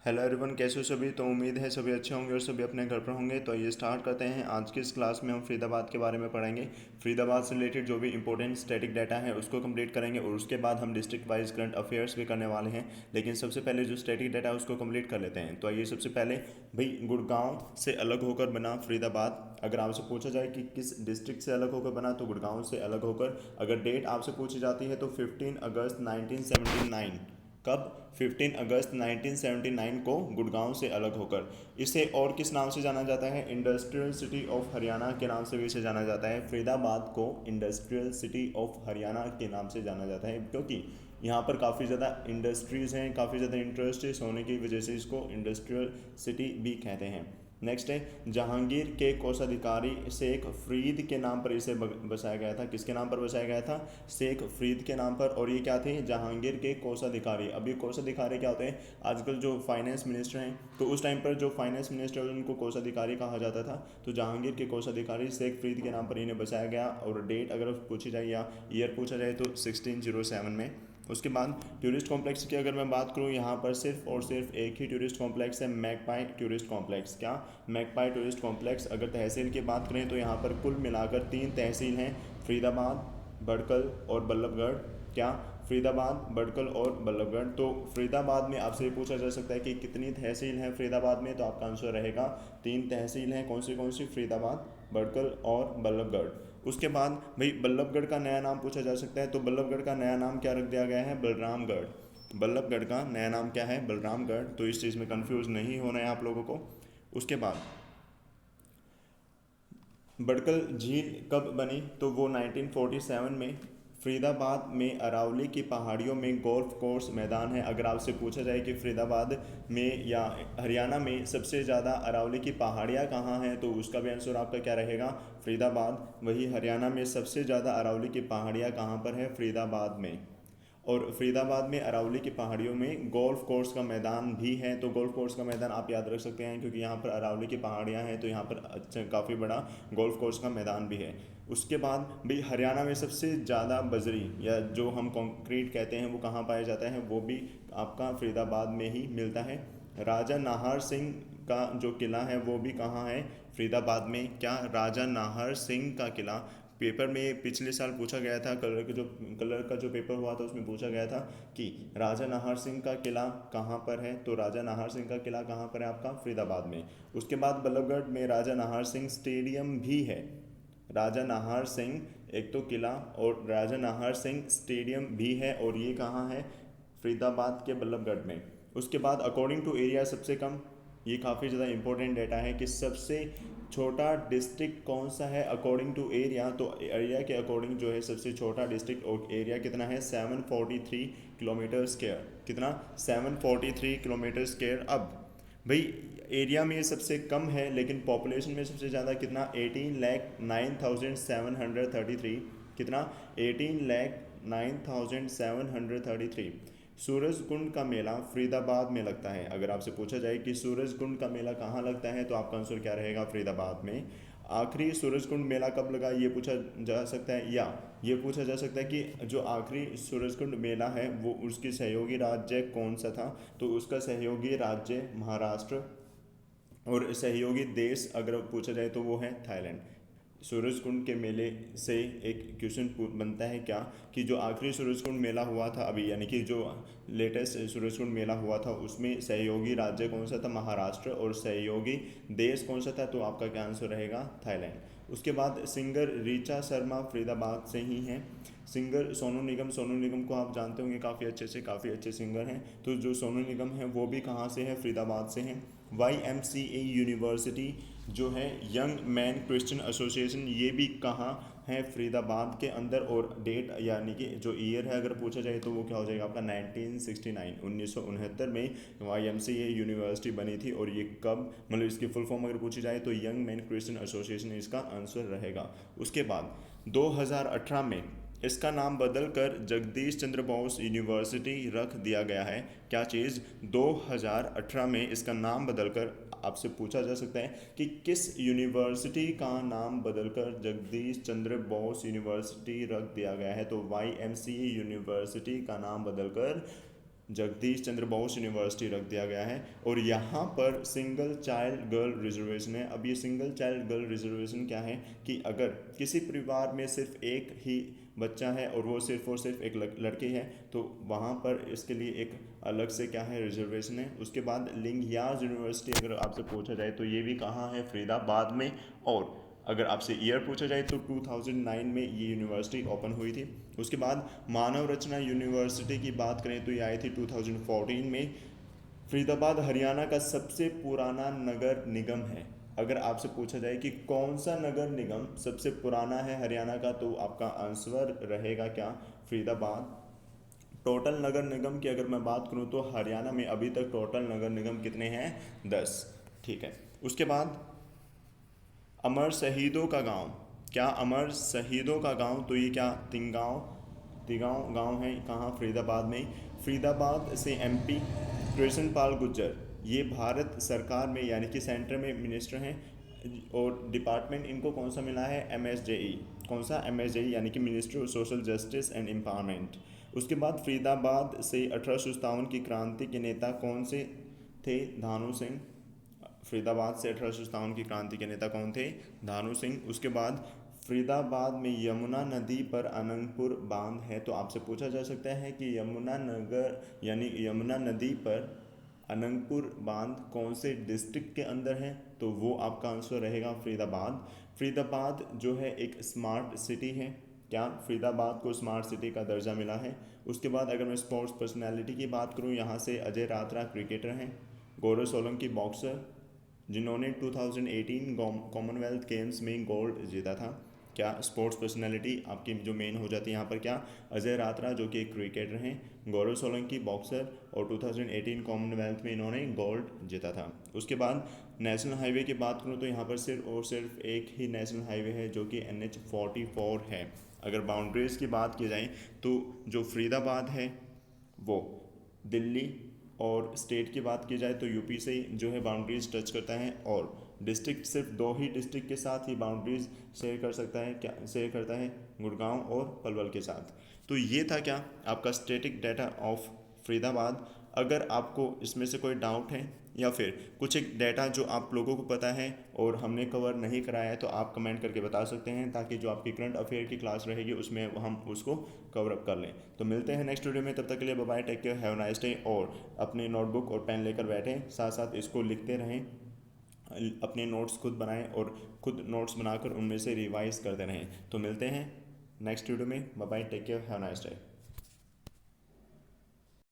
Hello everyone, कैसे हो सभी। तो उम्मीद है सभी अच्छे होंगे और सभी अपने घर पर होंगे। तो ये स्टार्ट करते हैं। आज की इस क्लास में हम फरीदाबाद के बारे में पढ़ेंगे। फरीदाबाद से रिलेटेड जो भी इंपॉर्टेंट स्टैटिक डाटा है उसको कंप्लीट करेंगे और उसके बाद हम डिस्ट्रिक्ट वाइज करंट अफेयर्स भी करने वाले हैं। लेकिन सबसे पहले जो स्टैटिक डाटा है उसको कंप्लीट कर लेते हैं। तो आइए सबसे पहले भाई, गुड़गांव से अलग होकर बना फरीदाबाद। अगर आपसे पूछा जाए कि किस डिस्ट्रिक्ट से अलग होकर बना, तो गुड़गांव से अलग होकर। अगर डेट आपसे पूछी जाती है तो 15 अगस्त 1979। कब? 15 अगस्त 1979 को गुड़गांव से अलग होकर। इसे और किस नाम से जाना जाता है? इंडस्ट्रियल सिटी ऑफ हरियाणा के नाम से भी इसे जाना जाता है। फरीदाबाद को इंडस्ट्रियल सिटी ऑफ हरियाणा के नाम से जाना जाता है, क्योंकि यहाँ पर काफ़ी ज़्यादा इंडस्ट्रीज़ हैं, काफ़ी ज़्यादा इंडस्ट्रीज होने की वजह से इसको इंडस्ट्रियल सिटी भी कहते हैं। नेक्स्ट है, जहांगीर के कोषाधिकारी शेख फरीद के नाम पर इसे बसाया गया था। किसके नाम पर बसाया गया था? शेख फरीद के नाम पर। और ये क्या थे? जहांगीर के कोषाधिकारी। अब ये कोषाधिकारी क्या होते हैं? आजकल जो फाइनेंस मिनिस्टर हैं, तो उस टाइम पर जो फाइनेंस मिनिस्टर उनको कोषाधिकारी कहा जाता था। तो जहांगीर के कोषाधिकारी शेख फरीद के नाम पर इन्हें बसाया गया। और डेट अगर पूछी जाए या ईयर पूछा जाए तो 1607 में। उसके बाद टूरिस्ट कॉम्प्लेक्स की अगर मैं बात करूँ, यहाँ पर सिर्फ और सिर्फ एक ही टूरिस्ट कॉम्प्लेक्स है, मैकपाई टूरिस्ट कॉम्प्लेक्स। क्या? Magpie tourist complex. अगर तहसील की बात करें तो यहाँ पर कुल मिलाकर 3 तहसील हैं, फरीदाबाद, बड़कल और बल्लभगढ़। क्या? फरीदाबाद, बड़कल और बल्लभगढ़। तो फरीदाबाद में आपसे पूछा जा सकता है कि कितनी तहसील हैं फरीदाबाद में, तो आपका आंसर रहेगा 3 तहसील हैं। कौन सी? फरीदाबाद, बड़कल और बल्लभगढ़। उसके बाद भाई, बल्लभगढ़ का नया नाम पूछा जा सकता है, तो बल्लभगढ़ का नया नाम क्या रख दिया गया है? बलरामगढ़। बल्लभगढ़ का नया नाम क्या है? बलरामगढ़। तो इस चीज़ में कंफ्यूज नहीं होना है आप लोगों को। उसके बाद बड़कल झील कब बनी? तो वो 1947 में। फरीदाबाद में अरावली की पहाड़ियों में गोल्फ कोर्स मैदान है। अगर आपसे पूछा जाए कि फरीदाबाद में या हरियाणा में सबसे ज़्यादा अरावली की पहाड़ियाँ कहाँ हैं, तो उसका भी आंसर आपका क्या रहेगा? फरीदाबाद। वही हरियाणा में सबसे ज़्यादा अरावली की पहाड़ियाँ कहाँ पर है? फरीदाबाद में। और फरीदाबाद में अरावली की पहाड़ियों में गोल्फ कोर्स का मैदान भी है। तो गोल्फ कोर्स का मैदान आप याद रख सकते हैं, क्योंकि यहाँ पर अरावली की पहाड़ियाँ हैं, तो यहाँ पर अच्छा काफ़ी बड़ा गोल्फ कोर्स का मैदान भी है। उसके बाद भी हरियाणा में सबसे ज़्यादा बजरी या जो हम कंक्रीट कहते हैं वो कहाँ पाया जाता है? वो भी आपका फरीदाबाद में ही मिलता है। राजा नाहर सिंह का जो किला है वो भी कहाँ है? फरीदाबाद में। क्या? राजा नाहर सिंह का किला। पेपर में पिछले साल पूछा गया था, कलर का जो पेपर हुआ था उसमें पूछा गया था कि राजा नाहर सिंह का किला कहाँ पर है। तो राजा नाहर सिंह का किला कहाँ पर है? आपका फरीदाबाद में। उसके बाद बल्लभगढ़ में राजा नाहर सिंह स्टेडियम भी है। राजा नाहर सिंह एक तो किला और राजा नाहर सिंह स्टेडियम भी है, और ये कहाँ है? फरीदाबाद के बल्लभगढ़ में। उसके बाद अकॉर्डिंग टू एरिया सबसे कम, ये काफ़ी ज़्यादा इंपॉर्टेंट डेटा है कि सबसे छोटा डिस्ट्रिक्ट कौन सा है अकॉर्डिंग टू एरिया। तो एरिया के अकॉर्डिंग जो है सबसे छोटा डिस्ट्रिक्ट और एरिया कितना है? 743 किलोमीटर स्क्वायर। कितना? 743 किलोमीटर स्क्वायर। अब भाई, एरिया में ये सबसे कम है, लेकिन पॉपुलेशन में सबसे ज़्यादा कितना? 18,09,733। कितना? 18,09,733। सूरजकुंड का मेला फरीदाबाद में लगता है। अगर आपसे पूछा जाए कि सूरजकुंड का मेला कहाँ लगता है, तो आपका आंसर क्या रहेगा? फरीदाबाद में। आखिरी सूरजकुंड मेला कब लगा, ये पूछा जा सकता है, या ये पूछा जा सकता है कि जो आखिरी सूरजकुंड मेला है वो उसकी सहयोगी राज्य कौन सा था। तो उसका सहयोगी राज्य महाराष्ट्र, और सहयोगी देश अगर पूछा जाए तो वो है थाईलैंड। सूरजकुंड के मेले से एक क्वेश्चन बनता है क्या, कि जो आखिरी सूरजकुंड मेला हुआ था अभी, यानी कि जो लेटेस्ट सूरजकुंड मेला हुआ था, उसमें सहयोगी राज्य कौन सा था? महाराष्ट्र। और सहयोगी देश कौन सा था? तो आपका क्या आंसर रहेगा? थाईलैंड। उसके बाद सिंगर ऋचा शर्मा फरीदाबाद से ही हैं। सिंगर सोनू निगम। सोनू निगम को आप जानते होंगे, काफ़ी अच्छे सिंगर हैं। तो जो सोनू निगम है वो भी कहाँ से है? फरीदाबाद से हैं। YMCA यूनिवर्सिटी जो है, यंग मैन क्रिश्चियन एसोसिएशन, ये भी कहाँ है? फरीदाबाद के अंदर। और डेट यानी कि जो ईयर है अगर पूछा जाए तो वो क्या हो जाएगा आपका? 1969, 1969 में YMCA यूनिवर्सिटी बनी थी। और ये कब, मतलब इसकी फुल फॉर्म अगर पूछी जाए तो यंग मैन क्रिश्चियन एसोसिएशन इसका आंसर रहेगा। उसके बाद 2018 में इसका नाम बदलकर जगदीश चंद्र बोस यूनिवर्सिटी रख दिया गया है। क्या चीज़? 2018 में इसका नाम बदलकर, आपसे पूछा जा सकता है कि किस यूनिवर्सिटी का नाम बदलकर जगदीश चंद्र बोस यूनिवर्सिटी रख दिया गया है। तो YMCA यूनिवर्सिटी का नाम बदलकर जगदीश चंद्र बोस यूनिवर्सिटी रख दिया गया है। और यहाँ पर सिंगल चाइल्ड गर्ल रिजर्वेशन है। अब ये सिंगल चाइल्ड गर्ल रिजर्वेशन क्या है कि अगर किसी परिवार में सिर्फ एक ही बच्चा है और वो सिर्फ और सिर्फ एक लड़की है तो वहाँ पर इसके लिए एक अलग से क्या है रिजर्वेशन है। उसके बाद लिंगियाज यूनिवर्सिटी अगर आपसे पूछा जाए तो ये भी कहाँ है, फरीदाबाद में। और अगर आपसे ईयर पूछा जाए तो 2009 में ये यूनिवर्सिटी ओपन हुई थी। उसके बाद मानव रचना यूनिवर्सिटी की बात करें तो ये आई थी 2014 में। फरीदाबाद हरियाणा का सबसे पुराना नगर निगम है। अगर आपसे पूछा जाए कि कौन सा नगर निगम सबसे पुराना है हरियाणा का तो आपका आंसर रहेगा क्या, फरीदाबाद। टोटल नगर निगम की अगर मैं बात करूं तो हरियाणा में अभी तक टोटल नगर निगम कितने हैं, 10। ठीक है। उसके बाद अमर शहीदों का गांव, क्या अमर शहीदों का गांव, तो ये क्या तिगांव, तिगांव गांव है कहाँ, फरीदाबाद में। फरीदाबाद से एमपी कृष्ण पाल गुर्जर ये भारत सरकार में यानी कि सेंटर में मिनिस्टर हैं। और डिपार्टमेंट इनको कौन सा मिला है, एमएसजेई। कौन सा, एमएसजेई यानी कि ministry of social justice and empowerment. उसके बाद फरीदाबाद से 1857 की क्रांति के नेता कौन से थे, धानु सिंह। फरीदाबाद से 1857 की क्रांति के नेता कौन थे, धानु सिंह। उसके बाद फरीदाबाद में यमुना नदी पर अनंगपुर बांध है। तो आपसे पूछा जा सकता है कि यमुना नगर यानी यमुना नदी पर अनंगपुर बांध कौन से डिस्ट्रिक्ट के अंदर है, तो वो आपका आंसर रहेगा फरीदाबाद। फरीदाबाद जो है एक स्मार्ट सिटी है, क्या फरीदाबाद को स्मार्ट सिटी का दर्जा मिला है। उसके बाद अगर मैं स्पोर्ट्स पर्सनालिटी की बात करूं, यहाँ से अजय रात्रा क्रिकेटर हैं, गौरव सोलंकी बॉक्सर जिन्होंने 2018 कॉमनवेल्थ गेम्स में गोल्ड जीता था। क्या स्पोर्ट्स पर्सनालिटी आपकी जो मेन हो जाती है यहाँ पर, क्या अजय रात्रा जो कि एक क्रिकेटर हैं, गौरव सोलंकी बॉक्सर, और 2018 कॉमनवेल्थ में इन्होंने गोल्ड जीता था। उसके बाद नेशनल हाईवे की बात करूँ तो यहाँ पर सिर्फ और सिर्फ एक ही नेशनल हाईवे है जो कि NH44 है। अगर बाउंड्रीज़ की बात की जाए तो जो फरीदाबाद है वो दिल्ली, और स्टेट की बात की जाए तो यूपी से जो है बाउंड्रीज टच करता है। और डिस्ट्रिक्ट सिर्फ दो ही डिस्ट्रिक्ट के साथ ही बाउंड्रीज शेयर कर सकता है, क्या शेयर करता है, गुड़गांव और पलवल के साथ। तो ये था क्या आपका स्टैटिक डाटा ऑफ फरीदाबाद। अगर आपको इसमें से कोई डाउट है या फिर कुछ एक डाटा जो आप लोगों को पता है और हमने कवर नहीं कराया है तो आप कमेंट करके बता सकते हैं, ताकि जो आपकी करंट अफेयर की क्लास रहेगी उसमें हम उसको कवर अप कर लें। तो मिलते हैं नेक्स्ट वीडियो में, तब तक के लिए bye bye, take care, have nice day. और अपने नोटबुक और पेन लेकर बैठें, साथ साथ इसको लिखते रहें, अपने नोट्स खुद बनाएं और खुद नोट्स बनाकर उनमें से रिवाइज करते रहें। तो मिलते हैं नेक्स्ट वीडियो में, bye bye, take care, have nice day.